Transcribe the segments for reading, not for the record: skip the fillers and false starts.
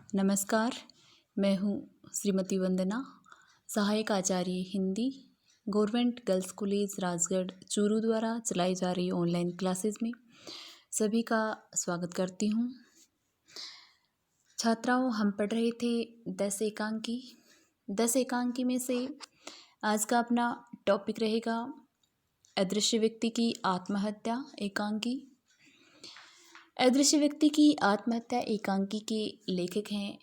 नमस्कार, मैं हूँ श्रीमती वंदना, सहायक आचार्य Hindi, government girls college Rajgarh Churu द्वारा चलाई जा रही ऑनलाइन क्लासेस में सभी का स्वागत करती हूँ। छात्राओं, हम पढ़ रहे थे 10 एकांकी में से आज का अपना टॉपिक रहेगा अदृश्य व्यक्ति की आत्महत्या एकांकी। अदृश्य व्यक्ति की आत्महत्या एकांकी के लेखक हैं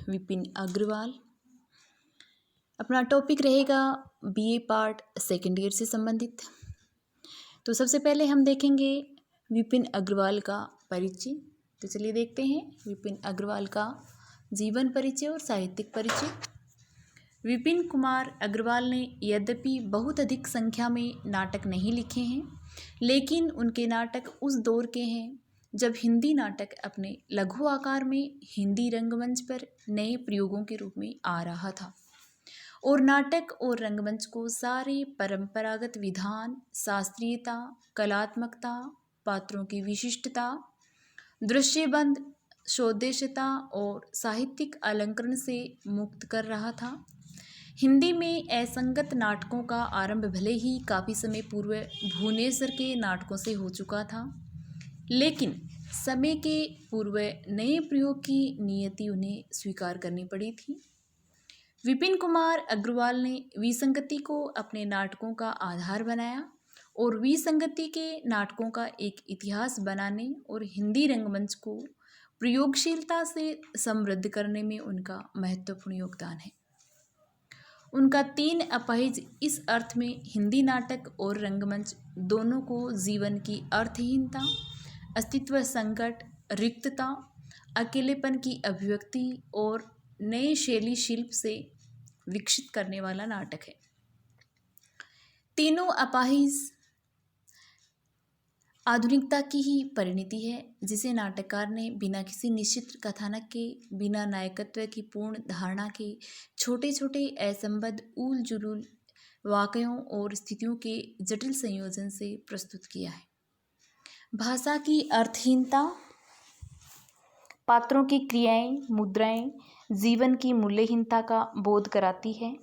विपिन अग्रवाल। अपना टॉपिक रहेगा बीए पार्ट सेकेंड ईयर से संबंधित। तो सबसे पहले हम देखेंगे विपिन अग्रवाल का परिचय। तो चलिए देखते हैं विपिन अग्रवाल का जीवन परिचय और साहित्यिक परिचय। विपिन कुमार अग्रवाल ने यद्यपि बहुत अधिक संख्या में नाटक नहीं लिखे हैं, लेकिन उनके नाटक उस दौर के हैं जब हिंदी नाटक अपने लघु आकार में हिंदी रंगमंच पर नए प्रयोगों के रूप में आ रहा था और नाटक और रंगमंच को सारे परंपरागत विधान, शास्त्रीयता, कलात्मकता, पात्रों की विशिष्टता, दृश्यबंध, सौदेश्यता और साहित्यिक अलंकरण से मुक्त कर रहा था। हिंदी में असंगत नाटकों का आरंभ भले ही काफ़ी समय पूर्व भुवनेश्वर के नाटकों से हो चुका था, लेकिन समय के पूर्व नए प्रयोग की नियति उन्हें स्वीकार करनी पड़ी थी। विपिन कुमार अग्रवाल ने विसंगति को अपने नाटकों का आधार बनाया और विसंगति के नाटकों का एक इतिहास बनाने और हिंदी रंगमंच को प्रयोगशीलता से समृद्ध करने में उनका महत्वपूर्ण योगदान है। उनका 3 अपाहिज इस अर्थ में हिंदी नाटक और रंगमंच दोनों को जीवन की अर्थहीनता, अस्तित्व संकट, रिक्तता, अकेलेपन की अभिव्यक्ति और नए शैली शिल्प से विकसित करने वाला नाटक है। तीनों अपाहिज आधुनिकता की ही परिणति है, जिसे नाटककार ने बिना किसी निश्चित कथानक के, बिना नायकत्व की पूर्ण धारणा के, छोटे छोटे असंबद्ध ऊल जुलूल वाकयों और स्थितियों के जटिल संयोजन से प्रस्तुत किया है। भाषा की अर्थहीनता, पात्रों की क्रियाएं, मुद्राएं जीवन की मूल्यहीनता का बोध कराती है।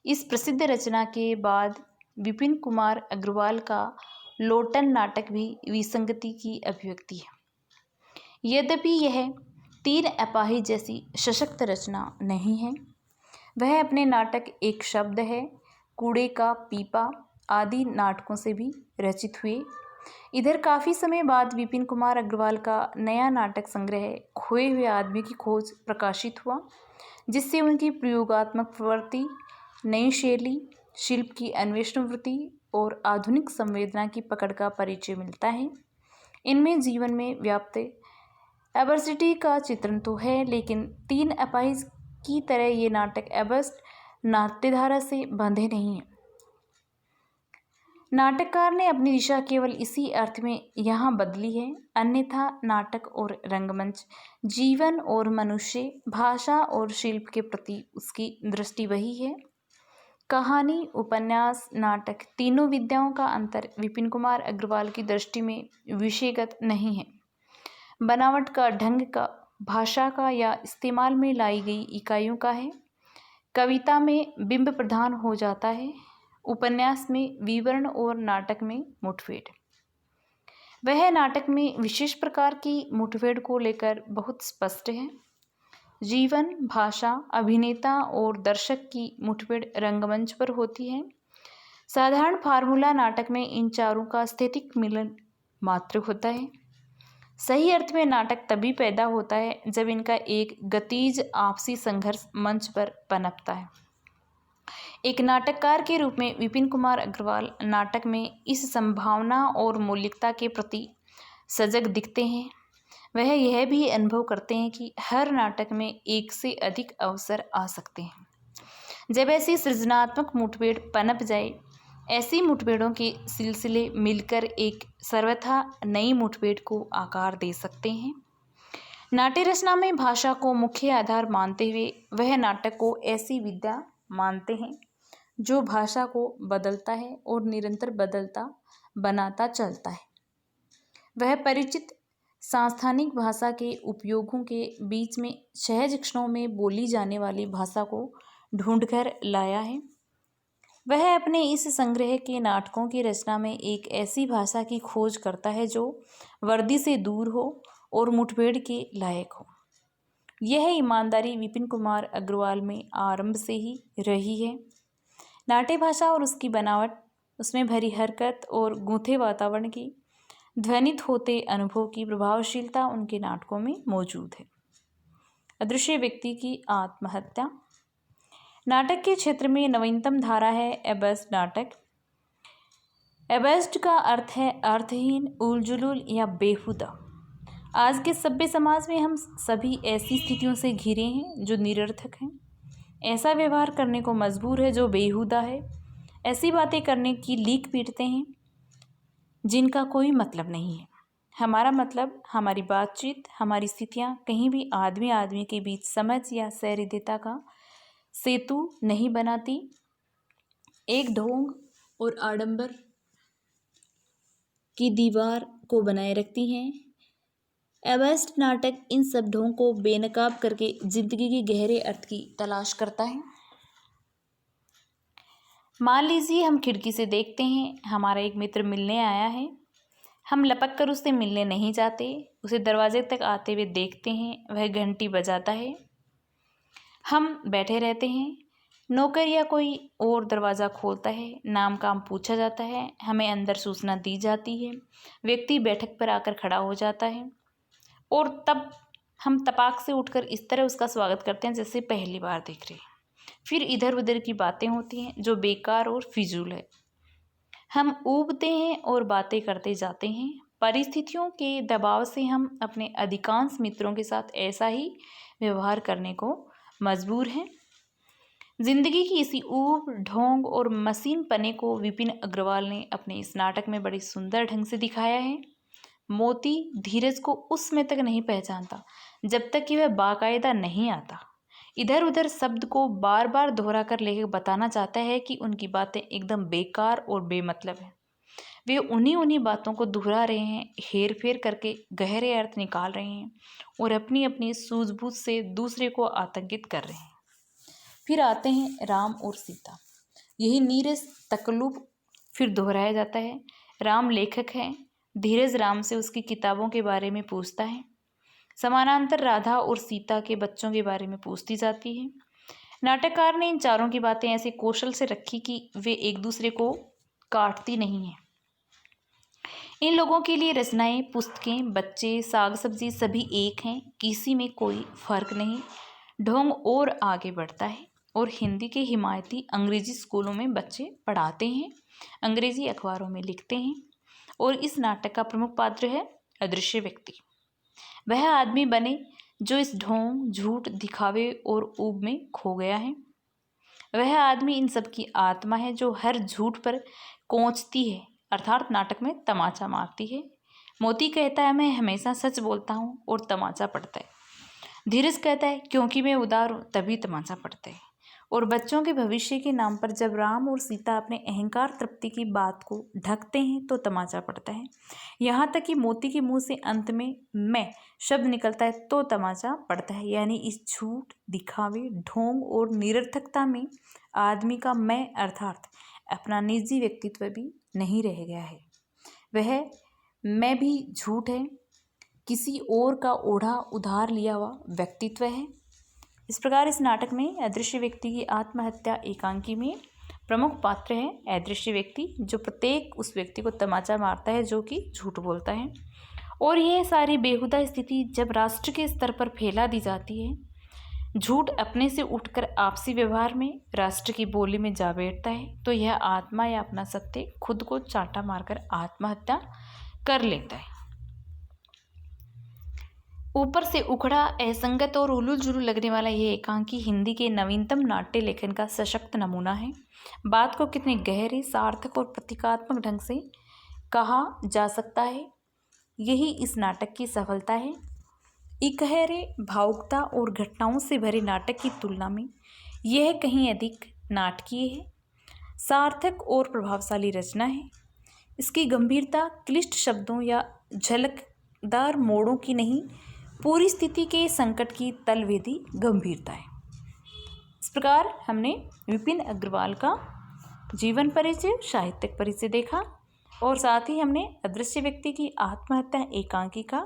इस प्रसिद्ध रचना के बाद विपिन कुमार अग्रवाल का लोटन नाटक भी विसंगति की अभिव्यक्ति है। यद्यपि यह 3 अपाहिज जैसी सशक्त रचना नहीं है, वह अपने नाटक एक शब्द है, कूड़े का पीपा आदि नाटकों से भी रचित हुए। इधर काफ़ी समय बाद विपिन कुमार अग्रवाल का नया नाटक संग्रह खोए हुए आदमी की खोज प्रकाशित हुआ, जिससे उनकी प्रयोगात्मक प्रवृत्ति, नई शैली, शिल्प की अन्वेषण वृत्ति और आधुनिक संवेदना की पकड़ का परिचय मिलता है। इनमें जीवन में व्याप्त एवर्सिटी का चित्रण तो है, लेकिन 3 अपाहिज की तरह ये नाटक एबस्ट नाट्यधारा से बंधे नहीं हैं। नाटककार ने अपनी दिशा केवल इसी अर्थ में यहाँ बदली है, अन्यथा नाटक और रंगमंच, जीवन और मनुष्य, भाषा और शिल्प के प्रति उसकी दृष्टि वही है। कहानी, उपन्यास, नाटक तीनों विद्याओं का अंतर विपिन कुमार अग्रवाल की दृष्टि में विषयगत नहीं है, बनावट का, ढंग का, भाषा का या इस्तेमाल में लाई गई इकाइयों का है। कविता में बिंब प्रधान हो जाता है, उपन्यास में विवरण और नाटक में मुठभेड़। वह नाटक में विशेष प्रकार की मुठभेड़ को लेकर बहुत स्पष्ट है। जीवन, भाषा, अभिनेता और दर्शक की मुठभेड़ रंगमंच पर होती है। साधारण फार्मूला नाटक में इन चारों का स्थैतिक मिलन मात्र होता है। सही अर्थ में नाटक तभी पैदा होता है जब इनका एक गतिज आपसी संघर्ष मंच पर पनपता है। एक नाटककार के रूप में विपिन कुमार अग्रवाल नाटक में इस संभावना और मौलिकता के प्रति सजग दिखते हैं। वह यह भी अनुभव करते हैं कि हर नाटक में एक से अधिक अवसर आ सकते हैं। जब ऐसी सृजनात्मक मुठभेड़ पनप जाए, ऐसी मुठभेड़ों के सिलसिले मिलकर एक सर्वथा नई मुठभेड़ को आकार दे सकते हैं। नाट्य रचना में भाषा को मुख्य आधार मानते हुए वह नाटक को ऐसी विद्या मानते हैं जो भाषा को बदलता है और निरंतर बदलता बनाता चलता है। वह परिचित सांस्थानिक भाषा के उपयोगों के बीच में सहज क्षणों में बोली जाने वाली भाषा को ढूंढकर लाया है। वह अपने इस संग्रह के नाटकों की रचना में एक ऐसी भाषा की खोज करता है जो वर्दी से दूर हो और मुठभेड़ के लायक हो। यह ईमानदारी विपिन कुमार अग्रवाल में आरंभ से ही रही है। नाट्य भाषा और उसकी बनावट, उसमें भरी हरकत और गूंथे वातावरण की ध्वनित होते अनुभव की प्रभावशीलता उनके नाटकों में मौजूद है। अदृश्य व्यक्ति की आत्महत्या नाटक के क्षेत्र में नवीनतम धारा है एबेस्ट नाटक। एबेस्ट का अर्थ है अर्थहीन, उलझुल या बेहुदा। आज के सभ्य समाज में हम सभी ऐसी स्थितियों से घिरे हैं जो निरर्थक हैं। ऐसा व्यवहार करने को मजबूर है जो बेहुदा है। ऐसी बातें करने की लीक पीटते हैं जिनका कोई मतलब नहीं है। हमारा मतलब, हमारी बातचीत, हमारी स्थितियाँ कहीं भी आदमी आदमी के बीच समझ या सहृदयता का सेतु नहीं बनाती, एक ढोंग और आडंबर की दीवार को बनाए रखती हैं। एबेस्ट नाटक इन सब ढोंग को बेनकाब करके जिंदगी के गहरे अर्थ की तलाश करता है। मान लीजिए हम खिड़की से देखते हैं, हमारा एक मित्र मिलने आया है। हम लपक कर उससे मिलने नहीं जाते, उसे दरवाजे तक आते हुए देखते हैं। वह घंटी बजाता है, हम बैठे रहते हैं। नौकर या कोई और दरवाज़ा खोलता है, नाम काम पूछा जाता है, हमें अंदर सूचना दी जाती है। व्यक्ति बैठक पर आकर खड़ा हो जाता है और तब हम तपाक से उठकर इस तरह उसका स्वागत करते हैं जैसे पहली बार देख रहे हैं। फिर इधर उधर की बातें होती हैं जो बेकार और फिजूल है। हम ऊबते हैं और बातें करते जाते हैं। परिस्थितियों के दबाव से हम अपने अधिकांश मित्रों के साथ ऐसा ही व्यवहार करने को मजबूर हैं। जिंदगी की इसी ऊब, ढोंग और मसीन पने को विपिन अग्रवाल ने अपने इस नाटक में बड़े सुंदर ढंग से दिखाया है। मोती धीरज को उस समय तक नहीं पहचानता जब तक कि वह बाकायदा नहीं आता। इधर उधर शब्द को बार बार दोहरा कर लेकर बताना चाहता है कि उनकी बातें एकदम बेकार और बेमतलब हैं। वे उन्हीं बातों को दोहरा रहे हैं, हेर फेर करके गहरे अर्थ निकाल रहे हैं और अपनी अपनी सूझबूझ से दूसरे को आतंकित कर रहे हैं। फिर आते हैं राम और सीता। यही नीरस तकल्लुफ फिर दोहराया जाता है। राम लेखक है, धीरज राम से उसकी किताबों के बारे में पूछता है। समानांतर राधा और सीता के बच्चों के बारे में पूछती जाती है। नाटककार ने इन चारों की बातें ऐसे कौशल से रखी कि वे एक दूसरे को काटती नहीं हैं। इन लोगों के लिए रचनाएं, पुस्तकें, बच्चे, साग सब्जी सभी एक हैं, किसी में कोई फर्क नहीं। ढोंग और आगे बढ़ता है और हिंदी के हिमायती अंग्रेजी स्कूलों में बच्चे पढ़ाते हैं, अंग्रेजी अखबारों में लिखते हैं। और इस नाटक का प्रमुख पात्र है अदृश्य व्यक्ति। वह आदमी बने जो इस ढोंग, झूठ, दिखावे और ऊब में खो गया है। वह आदमी इन सब की आत्मा है जो हर झूठ पर कोंचती है, अर्थात नाटक में तमाचा मारती है। मोती कहता है मैं हमेशा सच बोलता हूँ और तमाचा पड़ता है। धीरज कहता है क्योंकि मैं उदार हूँ तभी तमाचा पड़ता है। और बच्चों के भविष्य के नाम पर जब राम और सीता अपने अहंकार तृप्ति की बात को ढकते हैं तो तमाचा पड़ता है। यहाँ तक कि मोती के मुंह से अंत में मैं शब्द निकलता है तो तमाचा पड़ता है। यानी इस झूठ, दिखावे, ढोंग और निरर्थकता में आदमी का मैं अर्थात अपना निजी व्यक्तित्व भी नहीं रह गया है। वह मैं भी झूठ है, किसी और का ओढ़ा उधार लिया हुआ व्यक्तित्व है। इस प्रकार इस नाटक में अदृश्य व्यक्ति की आत्महत्या एकांकी में प्रमुख पात्र है अदृश्य व्यक्ति, जो प्रत्येक उस व्यक्ति को तमाचा मारता है जो कि झूठ बोलता है। और यह सारी बेहुदा स्थिति जब राष्ट्र के स्तर पर फैला दी जाती है, झूठ अपने से उठकर आपसी व्यवहार में, राष्ट्र की बोली में जा बैठता है, तो यह आत्मा या अपना सत्य खुद को चांटा मारकर आत्महत्या कर लेता है। ऊपर से उखड़ा, असंगत और उलूल जुलूल लगने वाला यह एकांकी हिंदी के नवीनतम नाट्य लेखन का सशक्त नमूना है। बात को कितने गहरे, सार्थक और प्रतीकात्मक ढंग से कहा जा सकता है, यही इस नाटक की सफलता है। इकहरे, भावुकता और घटनाओं से भरे नाटक की तुलना में यह कहीं अधिक नाटकीय है, सार्थक और प्रभावशाली रचना है। इसकी गंभीरता क्लिष्ट शब्दों या झलक चमकदार मोड़ों की नहीं, पूरी स्थिति के संकट की तलवेदी गंभीरता है। इस प्रकार हमने विपिन अग्रवाल का जीवन परिचय, साहित्यिक परिचय देखा और साथ ही हमने अदृश्य व्यक्ति की आत्महत्या एकांकी का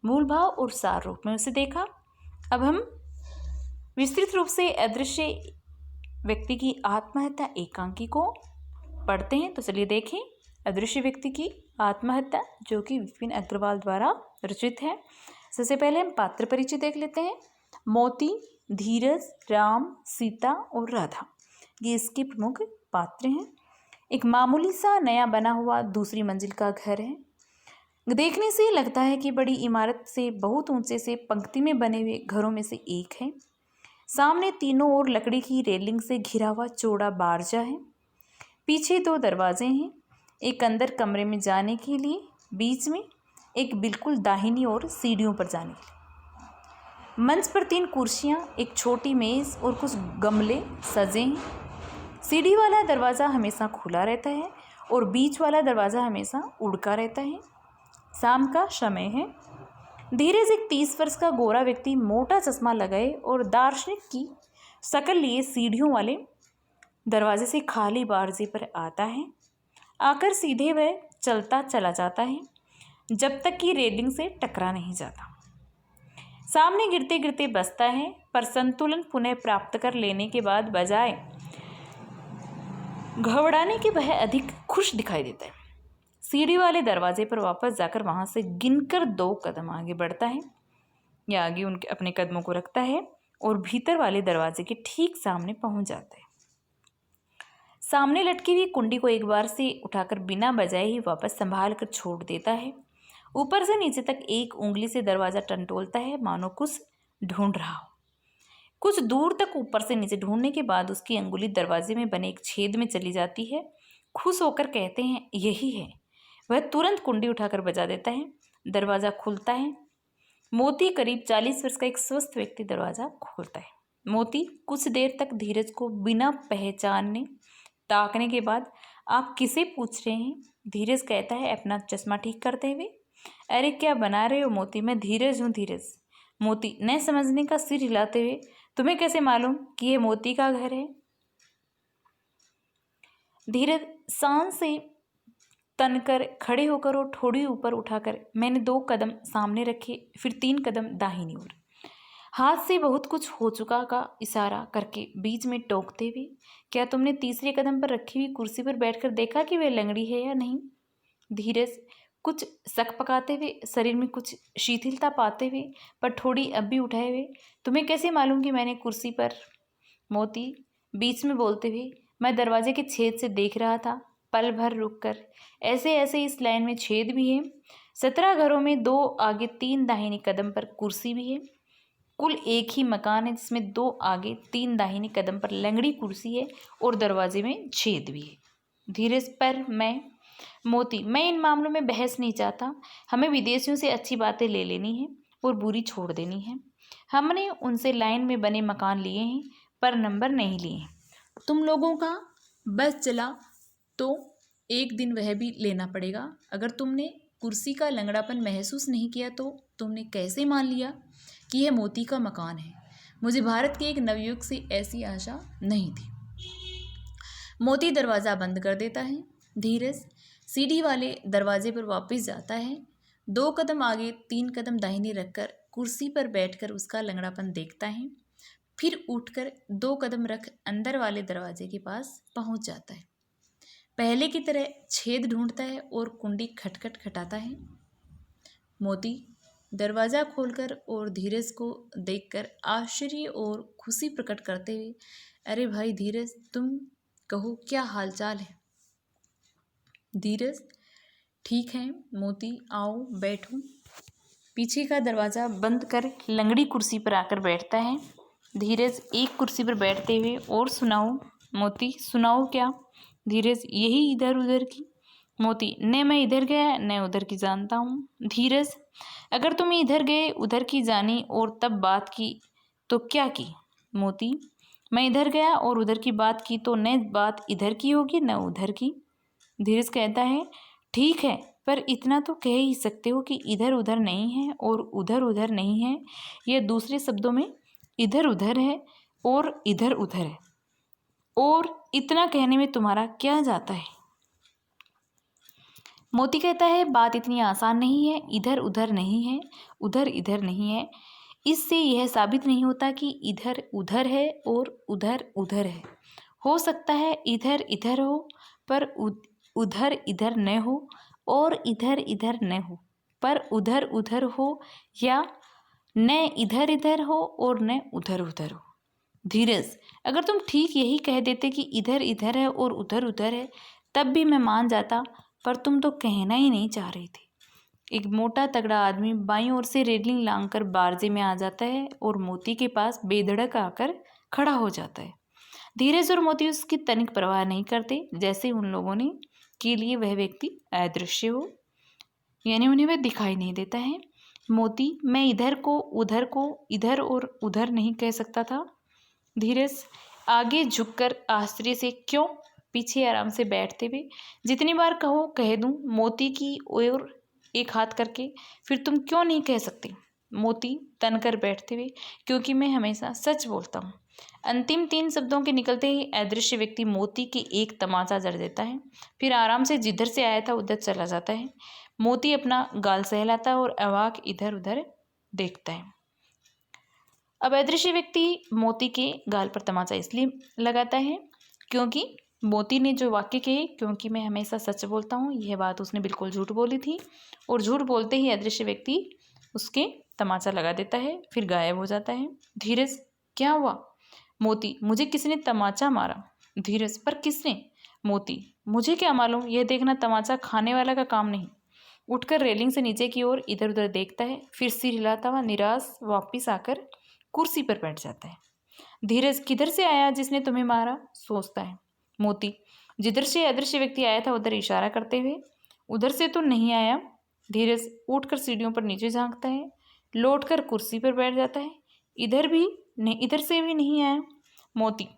मूल भाव और सार रूप में उसे देखा। अब हम विस्तृत रूप से अदृश्य व्यक्ति की आत्महत्या एकांकी को पढ़ते हैं। तो चलिए देखें अदृश्य व्यक्ति की आत्महत्या, जो कि विपिन अग्रवाल द्वारा रचित है। सबसे पहले हम पात्र परिचय देख लेते हैं। मोती, धीरज, राम, सीता और राधा, ये इसके प्रमुख पात्र हैं। एक मामूली सा नया बना हुआ दूसरी मंजिल का घर है। देखने से लगता है कि बड़ी इमारत से बहुत ऊंचे से पंक्ति में बने हुए घरों में से एक है। सामने तीनों ओर लकड़ी की रेलिंग से घिरा हुआ चौड़ा बारजा है। पीछे 2 दरवाजे हैं, एक अंदर कमरे में जाने के लिए, बीच में एक बिल्कुल दाहिनी ओर सीढ़ियों पर जाने के लिए। मंच पर 3 कुर्सियां, एक छोटी मेज और कुछ गमले सजे हैं। सीढ़ी वाला दरवाज़ा हमेशा खुला रहता है और बीच वाला दरवाज़ा हमेशा उड़का रहता है। शाम का समय है। धीरज एक 30 वर्ष का गोरा व्यक्ति मोटा चश्मा लगाए और दार्शनिक की शक्ल लिए सीढ़ियों वाले दरवाजे से खाली बारजे पर आता है। आकर सीधे वह चलता चला जाता है जब तक कि रेलिंग से टकरा नहीं जाता। सामने गिरते गिरते बसता है, पर संतुलन पुनः प्राप्त कर लेने के बाद बजाय घबराने के वह अधिक खुश दिखाई देता है। सीढ़ी वाले दरवाजे पर वापस जाकर वहां से गिनकर 2 कदम आगे बढ़ता है या आगे उनके अपने कदमों को रखता है और भीतर वाले दरवाजे के ठीक सामने पहुंच जाता है। सामने लटकी हुई कुंडी को एक बार से उठाकर बिना बजाए ही वापस संभाल कर छोड़ देता है। ऊपर से नीचे तक एक उंगली से दरवाज़ा टंटोलता है, मानो कुछ ढूंढ रहा हो। कुछ दूर तक ऊपर से नीचे ढूंढने के बाद उसकी अंगुली दरवाजे में बने एक छेद में चली जाती है। खुश होकर कहते हैं यही है। वह तुरंत कुंडी उठाकर बजा देता है। दरवाज़ा खुलता है। मोती करीब 40 वर्ष का एक स्वस्थ व्यक्ति दरवाज़ा खोलता है। मोती कुछ देर तक धीरज को बिना पहचानने ताकने के बाद, आप किसे पूछ रहे हैं? धीरज कहता है अपना चश्मा ठीक करते हुए। अरे क्या बना रहे हो मोती? मैं धीरज हूँ। धीरज मोती न समझने का सिर हिलाते हुए, तुम्हें कैसे मालूम कि यह मोती का घर है? धीरज शान से तनकर खड़े होकर और थोड़ी ऊपर उठाकर, मैंने 2 कदम सामने रखे, फिर 3 कदम दाहिनी ओर, हाथ से बहुत कुछ हो चुका का इशारा करके बीच में टोकते हुए, क्या तुमने तीसरे कदम पर रखी हुई कुर्सी पर बैठकर देखा कि वह लंगड़ी है या नहीं? धीरज कुछ शक पकाते हुए, शरीर में कुछ शिथिलता पाते हुए, पर थोड़ी अब भी उठाए हुए, तुम्हें कैसे मालूम कि मैंने कुर्सी पर? मोती बीच में बोलते हुए, मैं दरवाजे के छेद से देख रहा था, पल भर रुककर। ऐसे ऐसे इस लाइन में छेद भी है। 17 घरों में 2 आगे 3 दाहिनी कदम पर कुर्सी भी है। कुल एक ही मकान है जिसमें 2 आगे 3 दाहिनी कदम पर लंगड़ी कुर्सी है और दरवाजे में छेद भी है। धीरज पर मोती, मैं इन मामलों में बहस नहीं चाहता। हमें विदेशियों से अच्छी बातें ले लेनी है और बुरी छोड़ देनी है। हमने उनसे लाइन में बने मकान लिए हैं, पर नंबर नहीं लिए हैं। तुम लोगों का बस चला तो एक दिन वह भी लेना पड़ेगा। अगर तुमने कुर्सी का लंगड़ापन महसूस नहीं किया तो तुमने कैसे मान लिया कि यह मोती का मकान है? मुझे भारत के एक नवयुवक से ऐसी आशा नहीं थी। मोती दरवाज़ा बंद कर देता है। धीरज सीढ़ी वाले दरवाजे पर वापस जाता है। 2 कदम आगे 3 कदम दाहिनी रखकर कुर्सी पर बैठकर उसका लंगड़ापन देखता है। फिर उठकर 2 कदम रख अंदर वाले दरवाजे के पास पहुंच जाता है। पहले की तरह छेद ढूंढता है और कुंडी खटखट खटाता है। मोती दरवाज़ा खोलकर और धीरज को देखकर आश्चर्य और खुशी प्रकट करते हुए, अरे भाई धीरज, तुम कहो क्या हालचाल है? धीरज, ठीक है मोती, आओ बैठो। पीछे का दरवाज़ा बंद कर लंगड़ी कुर्सी पर आकर बैठता है। धीरज एक कुर्सी पर बैठते हुए, और सुनाओ? मोती, सुनाओ क्या? धीरज, यही इधर उधर की। मोती, न मैं इधर गया न उधर की जानता हूँ। धीरज, अगर तुम इधर गए उधर की जानी और तब बात की तो क्या की? मोती, मैं इधर गया और उधर की बात की तो न बात इधर की होगी न उधर की। धीरज कहता है, ठीक है, पर इतना तो कह ही सकते हो कि इधर उधर नहीं है और उधर उधर नहीं है, या दूसरे शब्दों में इधर उधर है और इधर उधर है। और इतना कहने में तुम्हारा क्या जाता है। मोती कहता है बात इतनी आसान नहीं है, इधर उधर नहीं है, उधर इधर नहीं है। इससे यह साबित नहीं होता कि इधर उधर है और उधर उधर है। हो सकता है इधर इधर हो पर उधर इधर न हो, और इधर इधर न हो पर उधर उधर हो, या न इधर इधर हो और न उधर उधर हो। धीरज, अगर तुम ठीक यही कह देते कि इधर इधर है और उधर उधर है तब भी मैं मान जाता, पर तुम तो कहना ही नहीं चाह रही थी। एक मोटा तगड़ा आदमी बाईं ओर से रेलिंग लांघकर बारजे में आ जाता है और मोती के पास बेधड़क आकर खड़ा हो जाता है। धीरज और मोती उसकी तनिक परवाह नहीं करते, जैसे उन लोगों ने के लिए वह व्यक्ति अदृश्य हो, यानी उन्हें वह दिखाई नहीं देता है। मोती, मैं इधर को इधर और उधर नहीं कह सकता था। धीरज, आगे झुककर आश्चर्य से, क्यों? पीछे आराम से बैठते हुए, जितनी बार कहो कह दूं। मोती की ओर एक हाथ करके, फिर तुम क्यों नहीं कह सकते? मोती तनकर बैठते हुए, क्योंकि मैं हमेशा सच बोलता हूँ। अंतिम 3 शब्दों के निकलते ही अदृश्य व्यक्ति मोती के एक तमाचा जड़ देता है, फिर आराम से जिधर से आया था उधर चला जाता है। मोती अपना गाल सहलाता है और अवाक इधर उधर देखता है। अब अदृश्य व्यक्ति मोती के गाल पर तमाचा इसलिए लगाता है क्योंकि मोती ने जो वाक्य कहे, क्योंकि मैं हमेशा सच बोलता हूँ, यह बात उसने बिल्कुल झूठ बोली थी, और झूठ बोलते ही अदृश्य व्यक्ति उसके तमाचा लगा देता है, फिर गायब हो जाता है। धीरज, क्या हुआ? मोती, मुझे किसी ने तमाचा मारा। धीरज, पर किसने? मोती, मुझे क्या मालूम, यह देखना तमाचा खाने वाला का काम नहीं। उठकर रेलिंग से नीचे की ओर इधर उधर देखता है, फिर सिर हिलाता हुआ निराश वापिस आकर कुर्सी पर बैठ जाता है। धीरज, किधर से आया जिसने तुम्हें मारा? सोचता है। मोती, जिधर से अदृश्य व्यक्ति आया था उधर इशारा करते हुए, उधर से तो नहीं आया। धीरज उठकर सीढ़ियों पर नीचे झांकता है, लौटकर कुर्सी पर बैठ जाता है। इधर से भी नहीं आया। मोती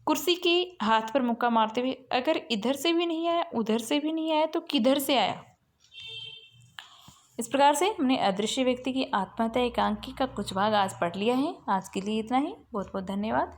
कुर्सी के हाथ पर मुक्का मारते हुए, अगर इधर से भी नहीं आया, उधर से भी नहीं आया, तो किधर से आया? इस प्रकार से हमने अदृश्य व्यक्ति की आत्महत्या एकांकी का कुछ भाग आज पढ़ लिया है। आज के लिए इतना ही। बहुत बहुत धन्यवाद।